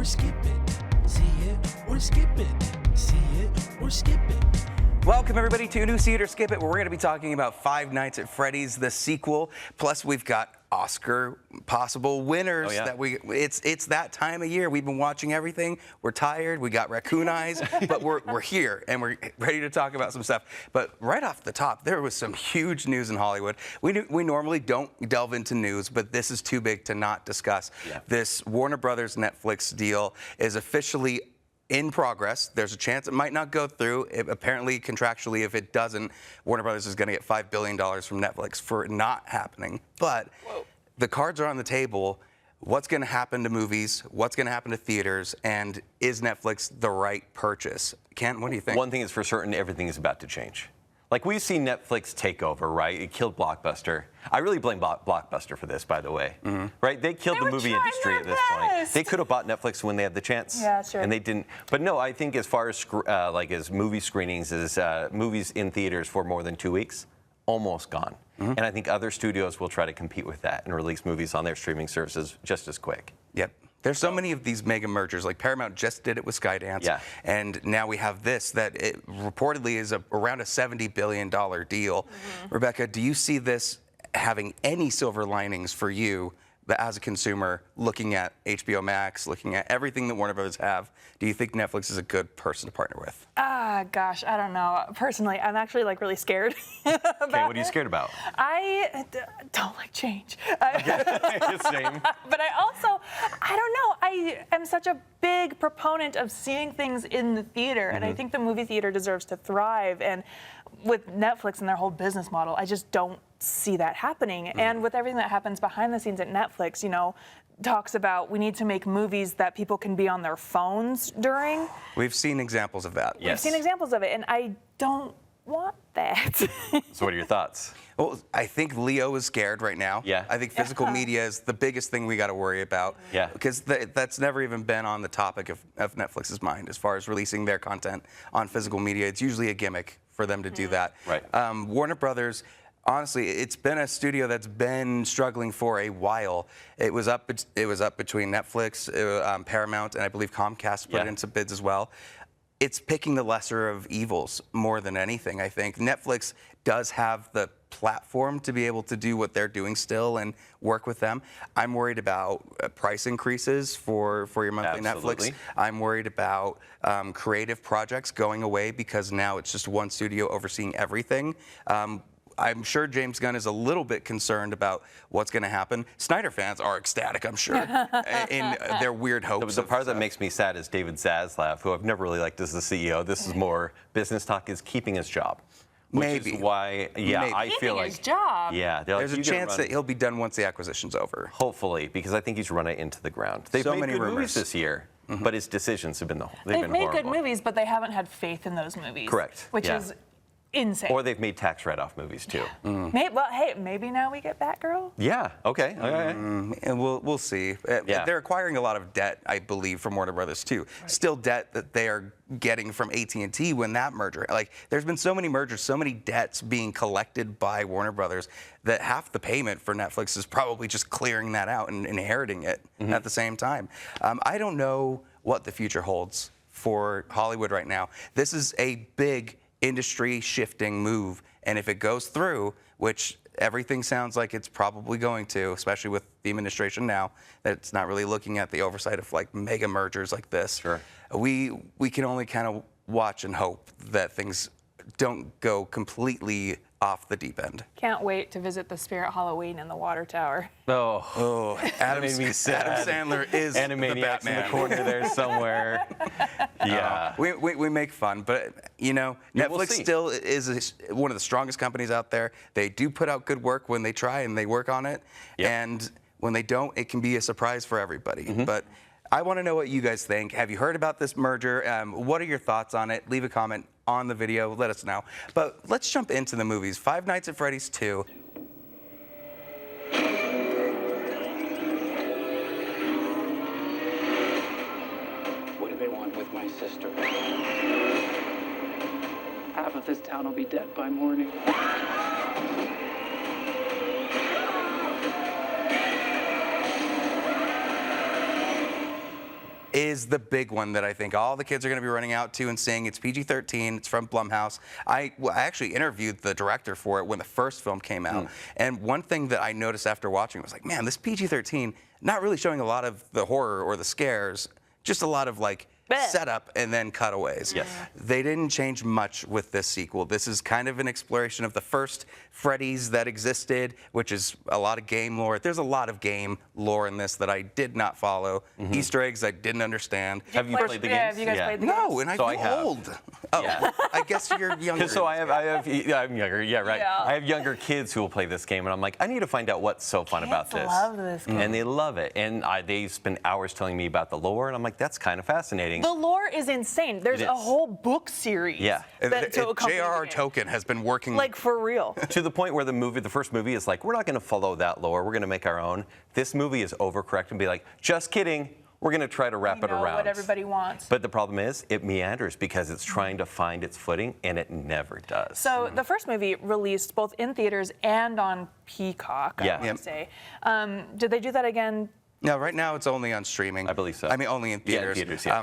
skip it. See it or skip it. See it or skip it. Welcome everybody to a new See It or Skip It, where we're going to be talking about Five Nights at Freddy's, the sequel. Plus, we've got Oscar possible winners. Oh, yeah. It's that time of year. We've been watching everything. We're tired. We got raccoon eyes, but we're here and we're ready to talk about some stuff. But right off the top, there was some huge news in Hollywood. We normally don't delve into news, but this is too big to not discuss. Yeah. This Warner Brothers Netflix deal is officially in progress. There's a chance it might not go through. Apparently, contractually, if it doesn't, Warner Brothers is going to get $5 billion from Netflix for it not happening. But the cards are on the table. What's going to happen to movies? What's going to happen to theaters? And is Netflix the right purchase? Kent, what do you think? One thing is for certain, everything is about to change. Like, we've seen Netflix take over, right? It killed Blockbuster. I really blame Blockbuster for this, by the way. Mm-hmm. Right? They killed the movie industry at this point. They could have bought Netflix when they had the chance. Yeah, sure. And they didn't. But no, I think as far as as movie screenings, as movies in theaters for more than 2 weeks, almost gone. Mm-hmm. And I think other studios will try to compete with that and release movies on their streaming services just as quick. Yep. There's so many of these mega mergers, like Paramount just did it with Skydance, yeah. And now we have this that it reportedly is around a $70 billion deal. Mm-hmm. Rebecca, do you see this having any silver linings for you as a consumer looking at HBO Max, looking at everything that Warner Brothers have? Do you think Netflix is a good person to partner with? Gosh, I don't know. Personally, I'm actually really scared. Okay, what are you scared about? I don't like change. Same. But I don't know. I am such a big proponent of seeing things in the theater, and I think the movie theater deserves to thrive. And with Netflix and their whole business model, I just don't see that happening. And with everything that happens behind the scenes at Netflix, talks about we need to make movies that people can be on their phones during. We've seen examples of that. Yes. We've seen examples of it, and I don't want that. So what are your thoughts? Well, I think Leo is scared right now. Yeah. I think physical media is the biggest thing we got to worry about. Yeah. Because that's never even been on the topic of Netflix's mind as far as releasing their content on physical media. It's usually a gimmick for them to do that. Right. Warner Brothers, honestly, it's been a studio that's been struggling for a while. It was up between Netflix, Paramount, and I believe Comcast put in some bids as well. It's picking the lesser of evils more than anything, I think. Netflix does have the platform to be able to do what they're doing still and work with them. I'm worried about price increases for your monthly Absolutely. Netflix. I'm worried about creative projects going away because now it's just one studio overseeing everything. I'm sure James Gunn is a little bit concerned about what's going to happen. Snyder fans are ecstatic, I'm sure, in their weird hopes. The part that makes me sad is David Zaslav, who I've never really liked as the CEO. This is more business talk, is keeping his job. Which is why, I feel like his job. Yeah, there's a chance that he'll be done once the acquisition's over. Hopefully, because I think he's run it into the ground. They've so made many good rumors movies this year, but his decisions have been They've made horrible. good movies, but they haven't had faith in those movies. Correct. Which is insane. Or they've made tax write-off movies too. Maybe now we get Batgirl. Yeah. Okay. And we'll see. They're acquiring a lot of debt, I believe, from Warner Brothers too. Right. Still debt that they are getting from AT&T when that merger. Like, there's been so many mergers, so many debts being collected by Warner Brothers that half the payment for Netflix is probably just clearing that out and inheriting it at the same time. I don't know what the future holds for Hollywood right now. This is a big industry shifting move, and if it goes through, which everything sounds like it's probably going to, especially with the administration now, that it's not really looking at the oversight of mega mergers like this. Sure. We can only kind of watch and hope that things don't go completely off the deep end. Can't wait to visit the Spirit Halloween in the Water Tower. Adam made me sad. Adam Sandler is the Animaniacs in Batman. the corner there somewhere. Yeah. We make fun, but Netflix still is one of the strongest companies out there. They do put out good work when they try and they work on it, and when they don't, it can be a surprise for everybody. But I want to know what you guys think. Have you heard about this merger? What are your thoughts on it? Leave a comment on the video. Let us know. But let's jump into the movies. Five Nights at Freddy's 2. What do they want with my sister? Half of this town will be dead by morning. is the big one that I think all the kids are going to be running out to and seeing. It's PG-13. It's from Blumhouse. I actually interviewed the director for it when the first film came out. And one thing that I noticed after watching was like, man, this PG-13, not really showing a lot of the horror or the scares, just a lot of like setup and then cutaways. Yes. They didn't change much with this sequel. This is kind of an exploration of the first Freddy's that existed, which is a lot of game lore. There's a lot of game lore in this that I did not follow. Easter eggs I didn't understand. Have you played the games? Have you guys played the games? No, and I So feel I have. old. Oh, I guess you're younger. So I'm younger, yeah, right. Yeah. I have younger kids who will play this game, and I'm like, I need to find out what's so fun about Kids this. love this game. And they love it. And they spend hours telling me about the lore, and I'm like, that's kind of fascinating. The lore is insane. There's It a is. whole book series. Yeah. To accompany the J.R.R. game. Tolkien has been working. Like, for real. To the point where the first movie is like, we're not going to follow that lore. We're going to make our own. This movie is overcorrect and be like, just kidding. We're going to try to wrap it know around. what everybody wants. But the problem is, it meanders because it's trying to find its footing, and it never does. So the first movie released both in theaters and on Peacock, Yeah. I want Yep. to say. Did they do that again? No, right now it's only on streaming. I believe so. I mean, only in Yeah, in theaters. theaters, yeah.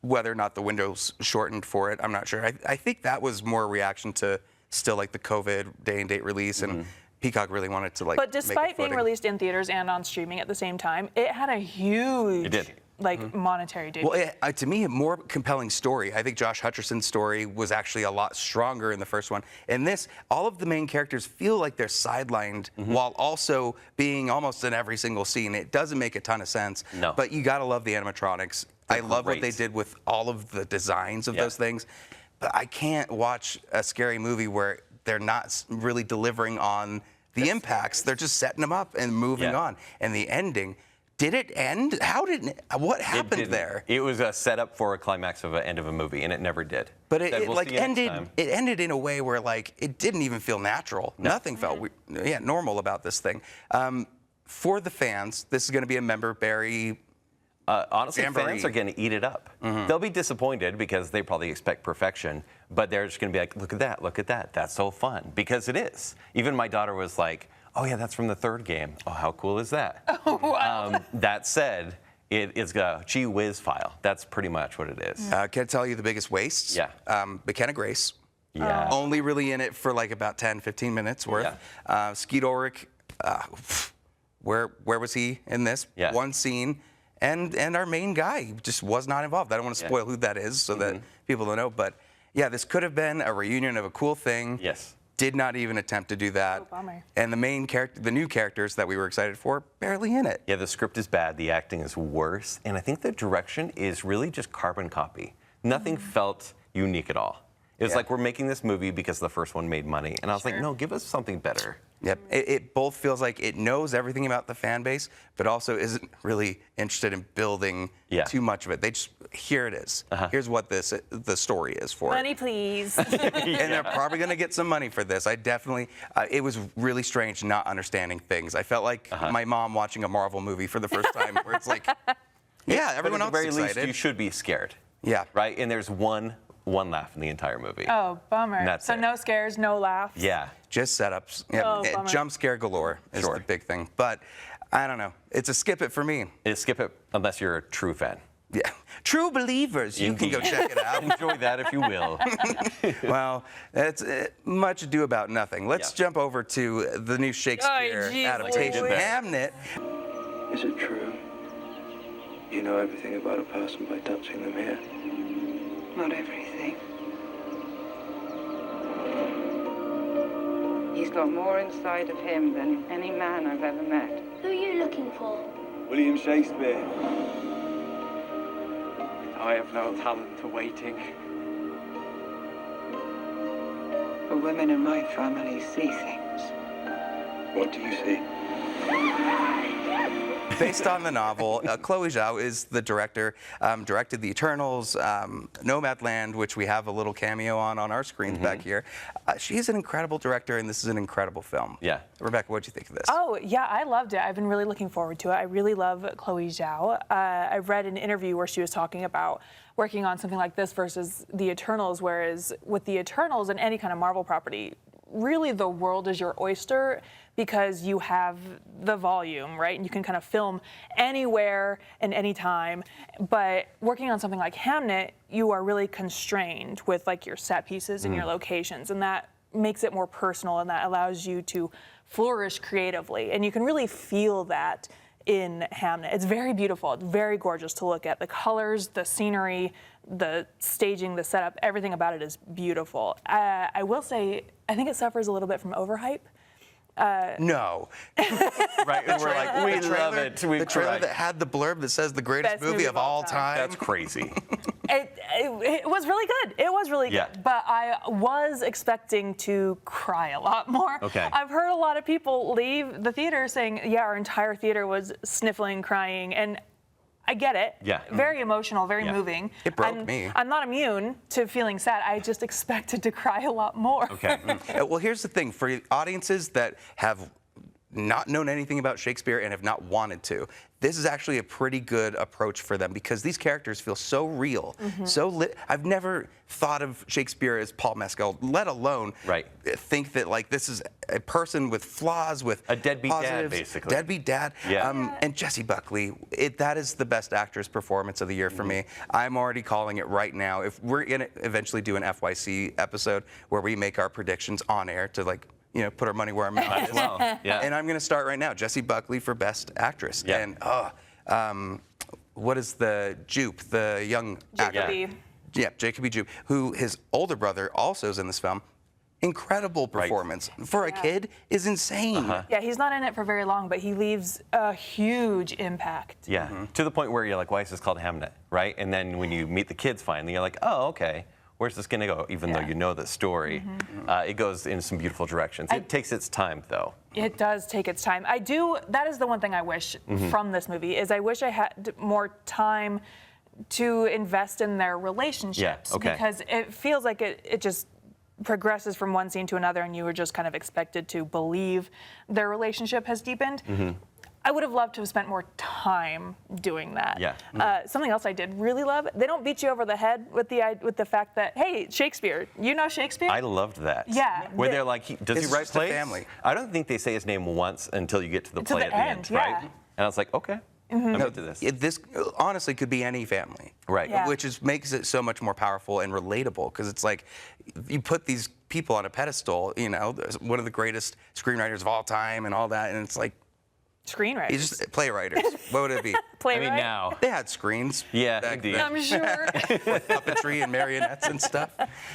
Whether or not the window's shortened for it, I'm not sure. I think that was more a reaction to still like the COVID day and date release, and Peacock really wanted to like. But make a despite being footing. released in theaters and on streaming at the same time, it had a huge It did. monetary debut. Well, to me, a more compelling story. I think Josh Hutcherson's story was actually a lot stronger in the first one. In this, all of the main characters feel like they're sidelined while also being almost in every single scene. It doesn't make a ton of sense. No. But you gotta love the animatronics. I love what they great. did with all of the designs of Yeah. those things. But I can't watch a scary movie where they're not really delivering on the impacts. They're just setting them up and moving Yeah. on. And the ending, did it end? What happened didn't. there? It was a setup for a climax of an end of a movie, and it never did. But Said, it "We'll like see you next ended. time." It ended in a way where like it didn't even feel natural. Nothing felt normal about this thing. For the fans, this is going to be a member berry. Honestly, Jamboree. fans are going to eat it up. They'll be disappointed because they probably expect perfection, but they're just going to be like, look at that. That's so fun. Because it is. Even my daughter was like, oh, yeah, that's from the third game. Oh, how cool is that? That said, it is a gee whiz file. That's pretty much what it is. Can I tell you the biggest wastes? Yeah. McKenna Grace. Yeah. Only really in it for like about 10, 15 minutes worth. Skeet Ulrich, where was he in this? Yeah. One scene. And our main guy just was not involved. I don't want to spoil who that is so that people don't know. But yeah, this could have been a reunion of a cool thing. Yes. Did not even attempt to do that. Oh, bummer. And the main character, the new characters that we were excited for, barely in it. Yeah, the script is bad, the acting is worse, and I think the direction is really just carbon copy. Nothing felt unique at all. It was Yeah. like, we're making this movie because the first one made money, and I was like, Sure. no, give us something better. Yep. It both feels like it knows everything about the fan base, but also isn't really interested in building too much of it. They just, here it is. Here's what the story is for Money, it. please. And they're probably going to get some money for this. I definitely, it was really strange not understanding things. I felt like my mom watching a Marvel movie for the first time, where it's like, yeah, everyone else But at the is very excited. least, you should be scared. Yeah. Right? And there's one laugh in the entire movie. Oh, bummer. And that's So it. no scares, no laughs. Yeah. Just setups. Yep. Oh, bummer. Jump scare galore is Sure. the big thing. But I don't know. It's a skip it for me. Skip it unless you're a true fan. Yeah. True believers, you can go Indeed. check it out. Enjoy that if you will. Well, it's much ado about nothing. Let's Yeah. jump over to the new Shakespeare geez, adaptation, Louise. Hamnet. Is it true? You know everything about a person by touching them here. Not everything. He's got more inside of him than any man I've ever met. Who are you looking for? William Shakespeare. I have no talent for waiting. The women in my family see things. What do you see? Based on the novel, Chloe Zhao is the director, directed The Eternals, Nomadland, which we have a little cameo on our screens back here. She's an incredible director, and this is an incredible film. Yeah. Rebecca, what do you think of this? Oh, yeah, I loved it. I've been really looking forward to it. I really love Chloe Zhao. I read an interview where she was talking about working on something like this versus The Eternals, whereas with The Eternals and any kind of Marvel property, really the world is your oyster because you have the volume, right? And you can kind of film anywhere and anytime. But working on something like Hamnet, you are really constrained with like your set pieces and your locations, and that makes it more personal, and that allows you to flourish creatively. And you can really feel that in Hamnet. It's very beautiful. It's very gorgeous to look at. The colors, the scenery, the staging, the setup, everything about it is beautiful. I will say, I think it suffers a little bit from overhype. No. Right, and we're like, we love it. The trailer that had the blurb that says the greatest Best movie of all time. That's crazy. It was really good. It was really Yeah. good. But I was expecting to cry a lot more. Okay. I've heard a lot of people leave the theater saying, yeah, our entire theater was sniffling, crying, and I get it. Yeah. Very emotional, very moving. It broke me. I'm not immune to feeling sad. I just expected to cry a lot more. Okay. Well, here's the thing. For audiences that have not known anything about Shakespeare and have not wanted to, this is actually a pretty good approach for them because these characters feel so real, I've never thought of Shakespeare as Paul Mescal, let alone think that like this is a person with flaws, with a deadbeat dad, positives. basically. Deadbeat dad. Yeah. And Jessie Buckley, that is the best actress performance of the year for me. I'm already calling it right now. If we're gonna eventually do an FYC episode where we make our predictions on air to like, put our money where our mouth is. Well, yeah. And I'm going to start right now. Jessie Buckley for Best Actress. Yeah. And what is the Jupe, the young actor? Jacoby. Yeah, Jacoby Jupe, who his older brother also is in this film. Incredible performance for a kid is insane. Yeah, he's not in it for very long, but he leaves a huge impact. Yeah, to the point where you're like, why is this called Hamnet, right? And then when you meet the kids finally, you're like, oh, okay. Where's this going to go? Even though you know the story, it goes in some beautiful directions. It takes its time, though. It does take its time. That is the one thing I wish from this movie, is I wish I had more time to invest in their relationships. Yeah, okay. Because it feels like it just progresses from one scene to another, and you were just kind of expected to believe their relationship has deepened. I would have loved to have spent more time doing that. Yeah. Something else I did really love, they don't beat you over the head with the fact that, hey, Shakespeare, you know Shakespeare? I loved that. Yeah. Where they're like, does he It's write just a plays? family. I don't think they say his name once until you get to the play the at the end, end, right? yeah. And I was like, okay, I'm into this. This honestly could be any family. Right. Yeah. Which makes it so much more powerful and relatable because it's like you put these people on a pedestal, one of the greatest screenwriters of all time and all that, and it's like, Screenwriters. he's just playwriters. What would it be? I Playwright. mean, now. They had screens. Yeah, back indeed. then. I'm sure. With puppetry and marionettes and stuff.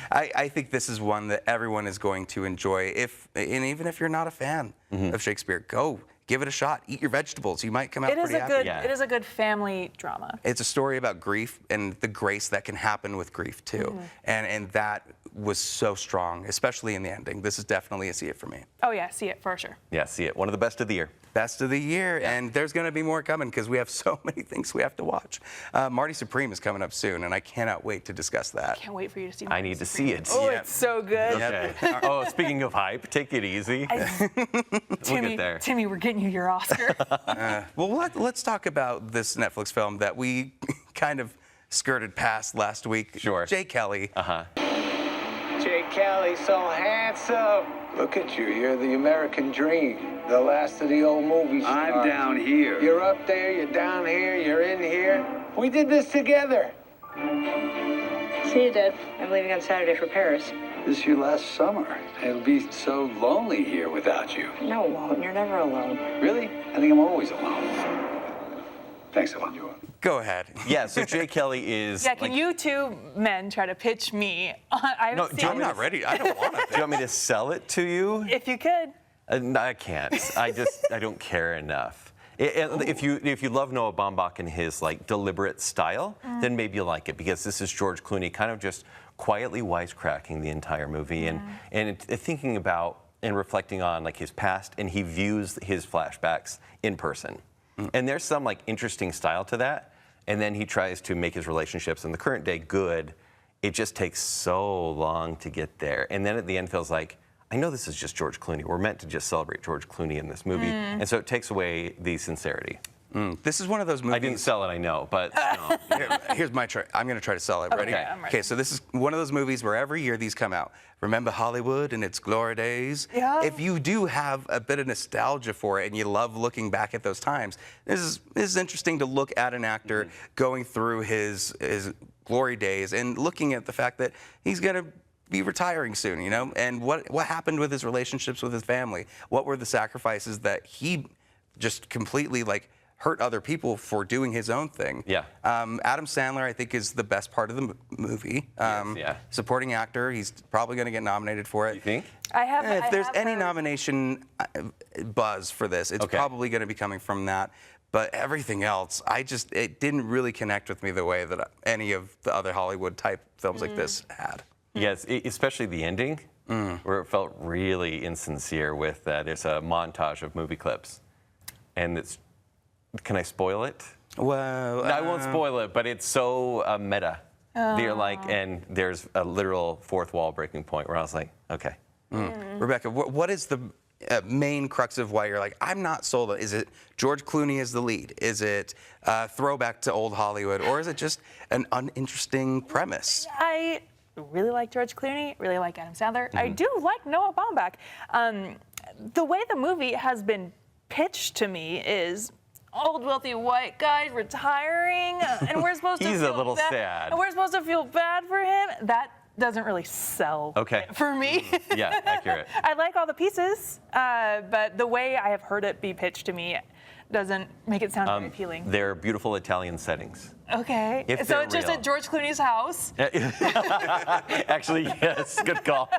I think this is one that everyone is going to enjoy. And even if you're not a fan of Shakespeare, go give it a shot. Eat your vegetables. You might come out pretty happy. Yeah. It is a good family drama. It's a story about grief and the grace that can happen with grief too. And that was so strong, especially in the ending. This is definitely a see it for me. Oh yeah, see it for sure. Yeah, see it. One of the best of the year. Best of the year, and there's going to be more coming because we have so many things we have to watch. Marty Supreme is coming up soon, and I cannot wait to discuss that. Can't wait for you to see. I need to see it. Oh, Yeah. it's so good. Okay. Oh, speaking of hype, take it easy. We'll get there. Timmy, we're getting you your Oscar. Well, let's talk about this Netflix film that we kind of skirted past last week. Sure. Jay Kelly. Jay Kelly, so handsome. Look at you. You're the American dream. The last of the old movie stars. I'm down here. You're up there, you're down here, you're in here. We did this together. See you, Dad. I'm leaving on Saturday for Paris. This is your last summer. It'll be so lonely here without you. No, it won't. You're never alone. Really? I think I'm always alone. Thanks a lot. Go ahead. Yeah, so Jay Kelly is. Yeah, can you two men try to pitch me? I No, haven't do you seen I'm not ready. I don't want Do to. you want me to sell it to you? If you could. I can't. I don't care enough. If you love Noah Baumbach and his like deliberate style, then maybe you'll like it because this is George Clooney kind of just quietly wisecracking the entire movie and thinking about and reflecting on like his past, and he views his flashbacks in person. And there's some like interesting style to that. And then he tries to make his relationships in the current day good. It just takes so long to get there. And then at the end feels like, I know this is just George Clooney. We're meant to just celebrate George Clooney in this movie. And so it takes away the sincerity. This is one of those movies. I didn't sell it, I know, but no. Here's my try. I'm going to try to sell it. Ready? Okay, I'm ready. Okay, so this is one of those movies where every year these come out. Remember Hollywood and its glory days? Yeah. If you do have a bit of nostalgia for it and you love looking back at those times, this is interesting to look at an actor going through his glory days and looking at the fact that he's going to be retiring soon, you know? And what happened with his relationships with his family? What were the sacrifices that he just completely hurt other people for doing his own thing? Yeah. Adam Sandler, I think, is the best part of the movie. Yeah. Supporting actor, he's probably going to get nominated for it. You think? If there's any heard- nomination buzz for this, it's probably going to be coming from that. But everything else, it didn't really connect with me the way that any of the other Hollywood type films like this had. Yes, especially the ending, where it felt really insincere with there's a montage of movie clips. And it's, can I spoil it? Well, No, I won't spoil it, but it's so meta. You're and there's a literal fourth wall breaking point where I was like, okay. Rebecca, what is the main crux of why you're like, I'm not sold on? Is it George Clooney as the lead? Is it throwback to old Hollywood? Or is it just an uninteresting premise? I really like George Clooney, really like Adam Sandler. I do like Noah Baumbach. The way the movie has been pitched to me is old wealthy white guy retiring, and we're supposed to He's feel a little bad, sad. and we're supposed to feel bad for him. That doesn't really sell it for me. Yeah, accurate. I like all the pieces, but the way I have heard it be pitched to me doesn't make it sound very appealing. They're beautiful Italian settings. Okay, If so they're it's just real. at George Clooney's house. Actually, yes, good call.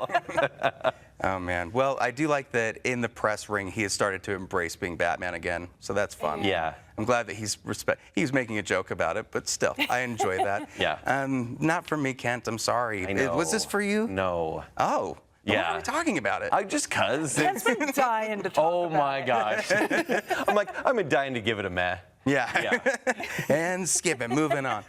Oh man. Well, I do like that in the press ring he has started to embrace being Batman again, so that's fun. Yeah. I'm glad that he's making a joke about it, but still, I enjoy that. Yeah. Not for me, Kent. I'm sorry. I know. Was this for you? No. Oh. Well, Yeah. why are we talking about it? Just cuz. Kent's been dying to talk Oh about my it. gosh. I'm dying to give it a meh. Yeah. And skip it, moving on.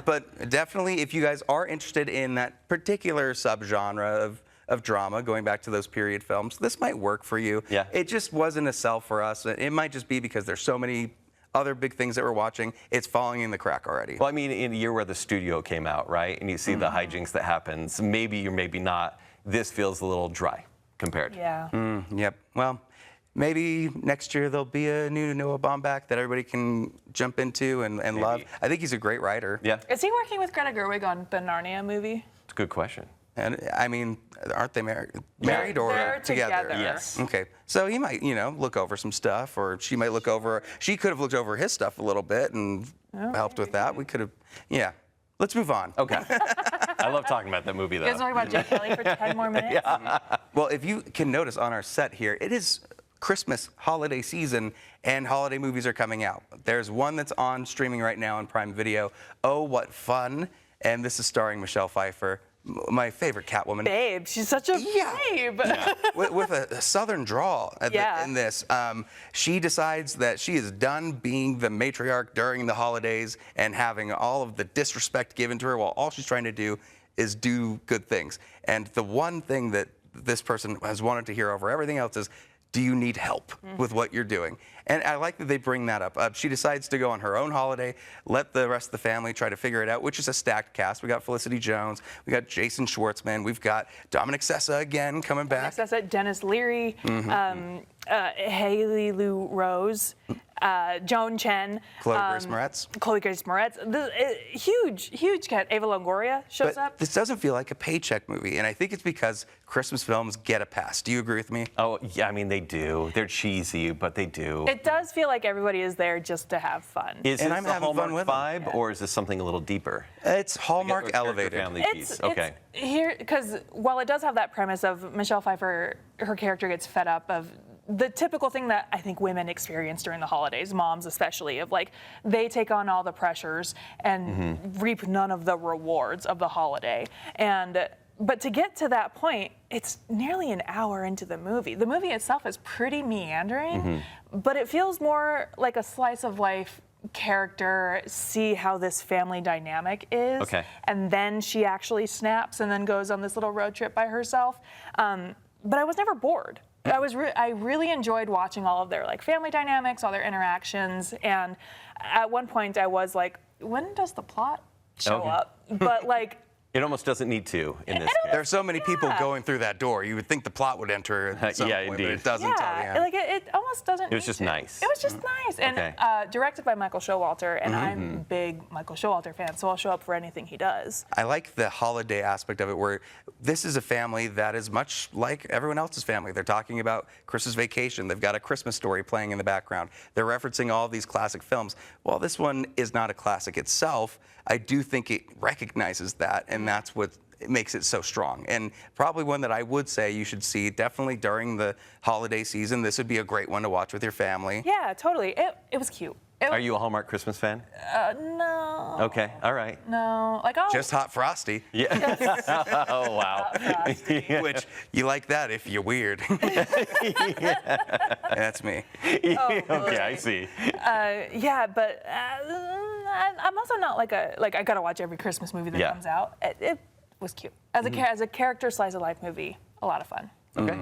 But definitely, if you guys are interested in that particular subgenre of drama, going back to those period films, this might work for you. Yeah. It just wasn't a sell for us. It might just be because there's so many other big things that we're watching, it's falling in the crack already. Well, I mean, in a year where the studio came out, right, and you see the hijinks that happens, maybe or maybe not, this feels a little dry compared. Yeah. Yep. Well, maybe next year there'll be a new Noah Baumbach that everybody can jump into and love. I think he's a great writer. Yeah, Is he working with Greta Gerwig on the Narnia movie? it's a good question. And I mean, aren't they married or They're together. Yes. Okay, so he might, look over some stuff, or she might look over. She could have looked over his stuff a little bit and helped with that. We could have, yeah. Let's move on. Okay. I love talking about that movie, though. You guys talking about Jake Kelly for 10 more minutes? Well, if you can notice on our set here, it is Christmas holiday season, and holiday movies are coming out. There's one that's on streaming right now on Prime Video. Oh, what fun! And this is starring Michelle Pfeiffer, my favorite Catwoman. Babe, she's such a babe. With a southern drawl in this. She decides that she is done being the matriarch during the holidays and having all of the disrespect given to her while all she's trying to do is do good things. And the one thing that this person has wanted to hear over everything else is, do you need help with what you're doing? And I like that they bring that up. She decides to go on her own holiday, let the rest of the family try to figure it out, which is a stacked cast. We got Felicity Jones, we got Jason Schwartzman, we've got Dominic Sessa again coming back. That's it. Dennis Leary, Haley Lou Rose, Joan Chen, Chloe Grace Moretz. Chloe Grace Moretz. Huge cat. Ava Longoria shows But up. this doesn't feel like a paycheck movie, and I think it's because Christmas films get a pass. Do you agree with me? Oh, yeah, I mean, they do. They're cheesy, but they do. It does feel like everybody is there just to have fun. Is And this I'm the having fun Hallmark with vibe, or is this something a little deeper? It's Hallmark Like a character elevated. family piece. It's Okay. here because while it does have that premise of Michelle Pfeiffer, her character gets fed up of the typical thing that I think women experience during the holidays, moms especially, of like they take on all the pressures and reap none of the rewards of the holiday. But to get to that point, it's nearly an hour into the movie. The movie itself is pretty meandering, but it feels more like a slice of life character, see how this family dynamic is. Okay. And then she actually snaps and then goes on this little road trip by herself. But I was never bored. I really enjoyed watching all of their like family dynamics, all their interactions, and at one point I was like, when does the plot show up? But like. It almost doesn't need to in this case. There's so many people going through that door. You would think the plot would enter at some point, indeed. but it doesn't. Like it almost doesn't. It was just nice. It was just nice, and directed by Michael Showalter, and I'm a big Michael Showalter fan, so I'll show up for anything he does. I like the holiday aspect of it, where this is a family that is much like everyone else's family. They're talking about Christmas Vacation. They've got A Christmas Story playing in the background. They're referencing all these classic films. While this one is not a classic itself, I do think it recognizes that, and that's what makes it so strong. And probably one that I would say you should see definitely during the holiday season. This would be a great one to watch with your family. Yeah, totally. It was cute. Are you a Hallmark Christmas fan? No. Okay, all right. No, like I'll Just Hot Frosty. Yeah. Oh, wow. Which, you like that if you're weird. That's me. Okay, I see. Yeah, but I'm also not like I gotta watch every Christmas movie that comes out. It was cute as a character slice of life movie. A lot of fun. Okay.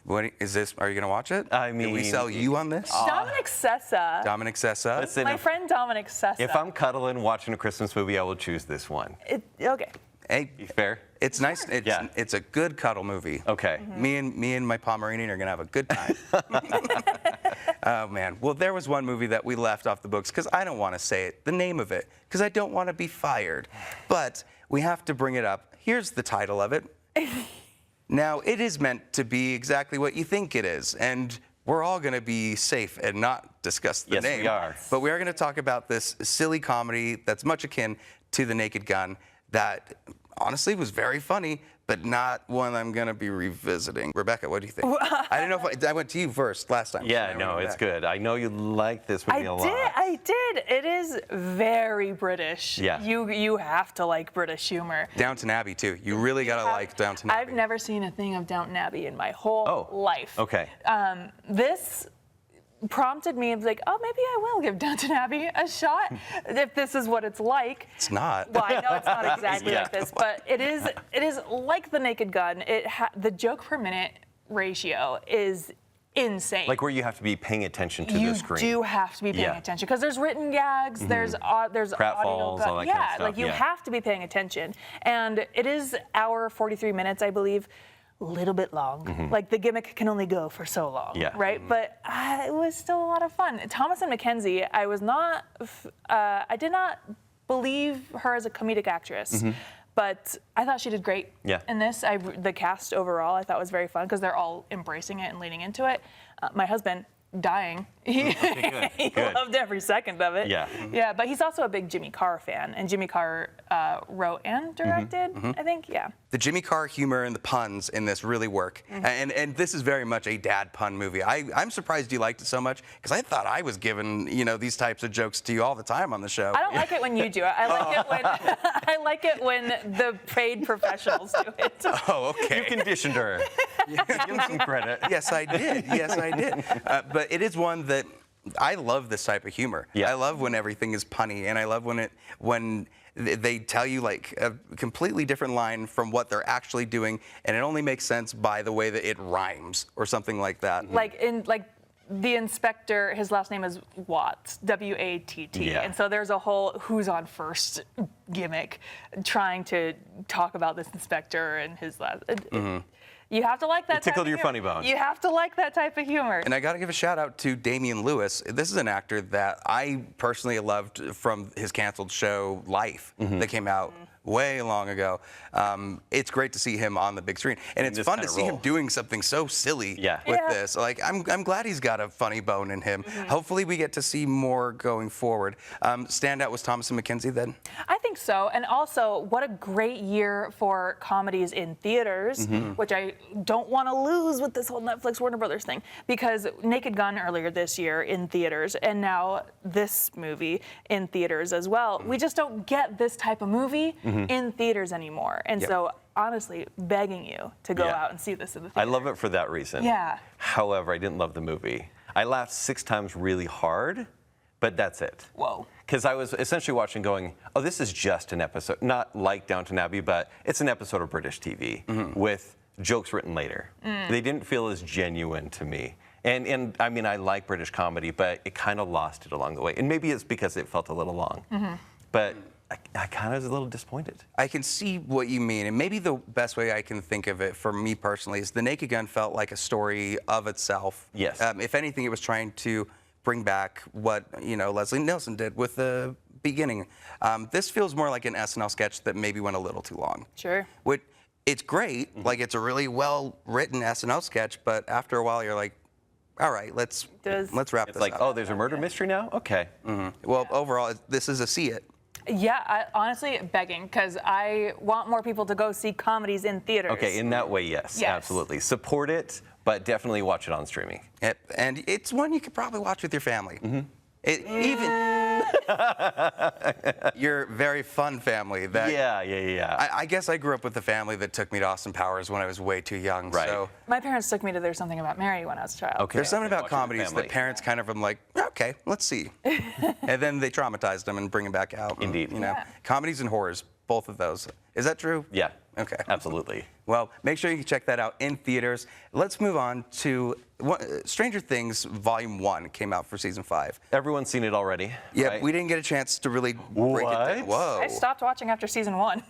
What is this? Are you going to watch it? I mean, did we sell you on this? Dominic Sessa. Dominic Sessa. Listen, My friend Dominic Sessa. if I'm cuddling watching a Christmas movie, I will choose this one. Okay. Hey, Fair? it's nice. It's a good cuddle movie. Okay. Me and my Pomeranian are gonna have a good time. Oh man. Well, there was one movie that we left off the books because I don't want to say it, the name of it, because I don't want to be fired. But we have to bring it up. Here's the title of it. Now, it is meant to be exactly what you think it is, and we're all going to be safe and not discuss the name. Yes, we are. But we are going to talk about this silly comedy that's much akin to The Naked Gun that honestly was very funny, but not one I'm going to be revisiting. Rebecca, what do you think? I don't know if I went to you first last time. Yeah, no, it's good. I know you like this movie a lot. I did. It is very British. Yeah. You have to like British humor. Downton Abbey, too. You really got to like Downton Abbey. I've never seen a thing of Downton Abbey in my whole life. Okay. This prompted me of like, oh, maybe I will give Downton Abbey a shot if this is what it's like. It's not. Well, I know it's not exactly like this, but it is like The Naked Gun. The joke per minute ratio is insane. Like where you have to be paying attention to the screen. You do have to be paying attention because there's written gags, there's audio pratfalls, all that kind of stuff. Like you have to be paying attention, and it is hour 43 minutes, I believe. A little bit long. Like the gimmick can only go for so long, right? But it was still a lot of fun. Thomasin McKenzie, I did not believe her as a comedic actress, but I thought she did great in this. The cast overall I thought was very fun because they're all embracing it and leaning into it. My husband, dying. He loved every second of it. Yeah, but he's also a big Jimmy Carr fan, and Jimmy Carr wrote and directed, I think, The Jimmy Carr humor and the puns in this really work. And this is very much a dad pun movie. I'm surprised you liked it so much, because I thought I was giving, these types of jokes to you all the time on the show. I don't like it when you do it. I like it when the paid professionals do it. Oh, okay. You conditioned her. Give him some credit. Yes, I did. Yes, I did. But it is one that I love this type of humor. I love when everything is punny, and I love when they tell you like a completely different line from what they're actually doing, and it only makes sense by the way that it rhymes or something like that. Like the inspector, his last name is Watts, W-A-T-T, and so there's a whole who's on first gimmick trying to talk about this inspector and his last. You have to like that. It tickled your funny bone. You have to like that type of humor. And I got to give a shout out to Damian Lewis. This is an actor that I personally loved from his canceled show Life that came out way long ago. It's great to see him on the big screen, and it's fun to see him doing something so silly with this. Like I'm glad he's got a funny bone in him. Hopefully we get to see more going forward. Standout was Thomasin McKenzie then? I think so, and also what a great year for comedies in theaters, which I don't want to lose with this whole Netflix Warner Brothers thing, because Naked Gun earlier this year in theaters, and now this movie in theaters as well. We just don't get this type of movie in theaters anymore, and so honestly, begging you to go out and see this in the theater. I love it for that reason. However, I didn't love the movie. I laughed 6 times really hard, but that's it. Whoa. Because I was essentially watching going, oh, this is just an episode, not like Downton Abbey, but it's an episode of British TV with jokes written later. They didn't feel as genuine to me. And I mean, I like British comedy, but it kind of lost it along the way. And maybe it's because it felt a little long. But I kind of was a little disappointed. I can see what you mean, and maybe the best way I can think of it for me personally is The Naked Gun felt like a story of itself. Yes. If anything, it was trying to bring back what Leslie Nielsen did with the beginning. This feels more like an SNL sketch that maybe went a little too long. Sure. It's great, like it's a really well-written SNL sketch, but after a while you're like, all right, let's wrap this It's like, up. oh, there's a murder mystery now? Okay. Well, overall, this is a see it. Yeah, honestly, begging, because I want more people to go see comedies in theaters. Okay, in that way, yes, absolutely. Support it, but definitely watch it on streaming. Yep. And it's one you could probably watch with your family. Even your very fun family. Yeah. I guess I grew up with a family that took me to Austin Powers when I was way too young. Right. So My parents took me to There's Something About Mary when I was a child. Okay. there's something about Watch it with comedies family. that parents kind of are like, okay, let's see. And then they traumatize them and bring them back out. And, Indeed. Comedies and horrors, both of those. Is that true? Yeah. Okay. Absolutely. Well, make sure you check that out in theaters. Let's move on to Stranger Things Volume 1 came out for Season 5. Everyone's seen it already. Yeah, right? we didn't get a chance to really break it down. Whoa. I stopped watching after season 1.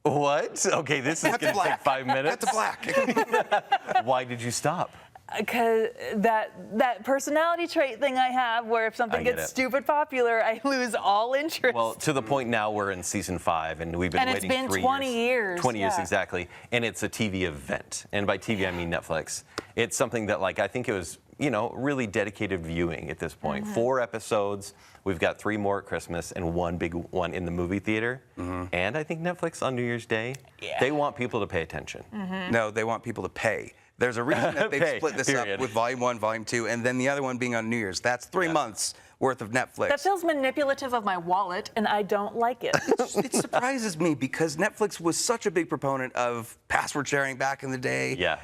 What? Okay, this is going to take 5 minutes. Cut to black. Why did you stop? Because that personality trait thing I have, where if something I get gets it. stupid popular, I lose all interest. Well, to the point now we're in season 5, and we've been And it's waiting been 3 20 years, 20 years yeah. exactly, and it's a TV event. And by TV, I mean Netflix. It's something that, like, I think it was, really dedicated viewing at this point. 4 episodes. We've got 3 more at Christmas and 1 big one in the movie theater. And I think Netflix on New Year's Day, they want people to pay attention. No, they want people to pay. There's a reason that they've Pay, split this period. up with Volume 1, Volume 2, and then the other one being on New Year's. That's 3 months worth of Netflix. that feels manipulative of my wallet, and I don't like it. It surprises me because Netflix was such a big proponent of password sharing back in the day. Yeah.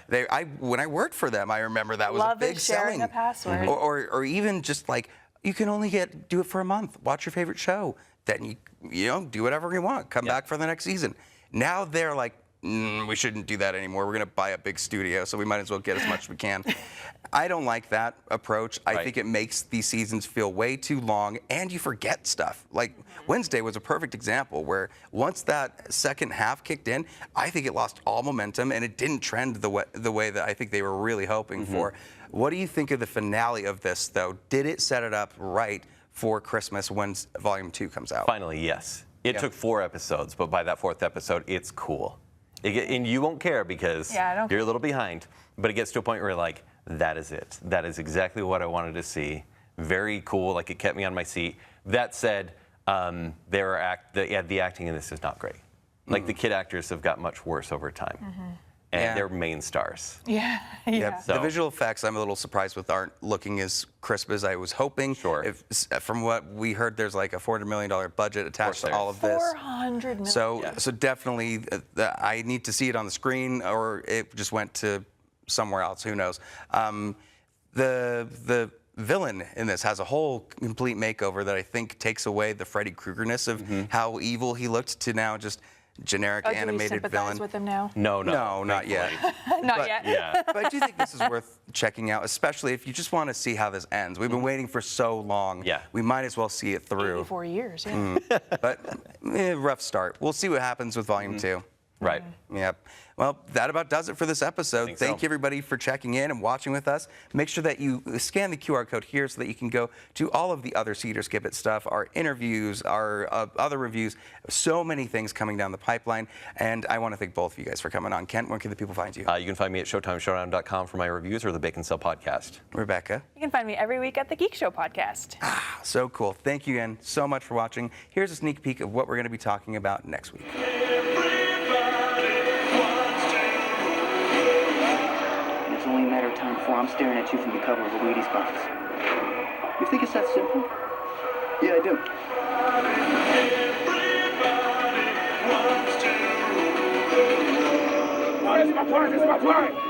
When I worked for them, I remember that was Love a big is sharing selling. a password. Or even just like, you can only do it for a month. Watch your favorite show. Then you do whatever you want. Come back for the next season. Now they're like, we shouldn't do that anymore. We're going to buy a big studio, so we might as well get as much as we can. I don't like that approach. I think it makes these seasons feel way too long, and you forget stuff. Like Wednesday was a perfect example where once that second half kicked in, I think it lost all momentum, and it didn't trend the way that I think they were really hoping for. What do you think of the finale of this, though? Did it set it up right for Christmas when Volume 2 comes out? Finally, yes. It took 4 episodes, but by that 4th episode, it's cool. And you won't care because you're a little behind. But it gets to a point where you're like, that is it. That is exactly what I wanted to see. Very cool. Like, it kept me on my seat. That said, the acting in this is not great. Like, the kid actors have got much worse over time. And they're main stars. Yeah. The visual effects, I'm a little surprised with, aren't looking as crisp as I was hoping. Sure. From what we heard, there's like a $400 million budget attached to all of this. 400 million. So definitely, I need to see it on the screen, or it just went to somewhere else. Who knows? The villain in this has a whole complete makeover that I think takes away the Freddy Krueger-ness of how evil he looked to now just generic Do we animated sympathize villain. with him now? No, not yet. Not yet. Yeah. But I do think this is worth checking out, especially if you just want to see how this ends. We've been waiting for so long. Yeah. We might as well see it through. 84 years, yeah. But rough start. We'll see what happens with Volume 2. Right. Yep. Well, that about does it for this episode. Thank you, everybody, for checking in and watching with us. Make sure that you scan the QR code here so that you can go to all of the other Cedar Skip It stuff, our interviews, our other reviews, so many things coming down the pipeline. And I want to thank both of you guys for coming on. Kent, where can the people find you? You can find me at ShowtimeShowdown.com for my reviews or the Bacon Cell podcast. Rebecca? You can find me every week at the Geek Show podcast. So cool. Thank you again so much for watching. Here's a sneak peek of what we're going to be talking about next week. It's only a matter of time before I'm staring at you from the cover of a Wheaties box. You think it's that simple? Yeah, I do. What is my plan?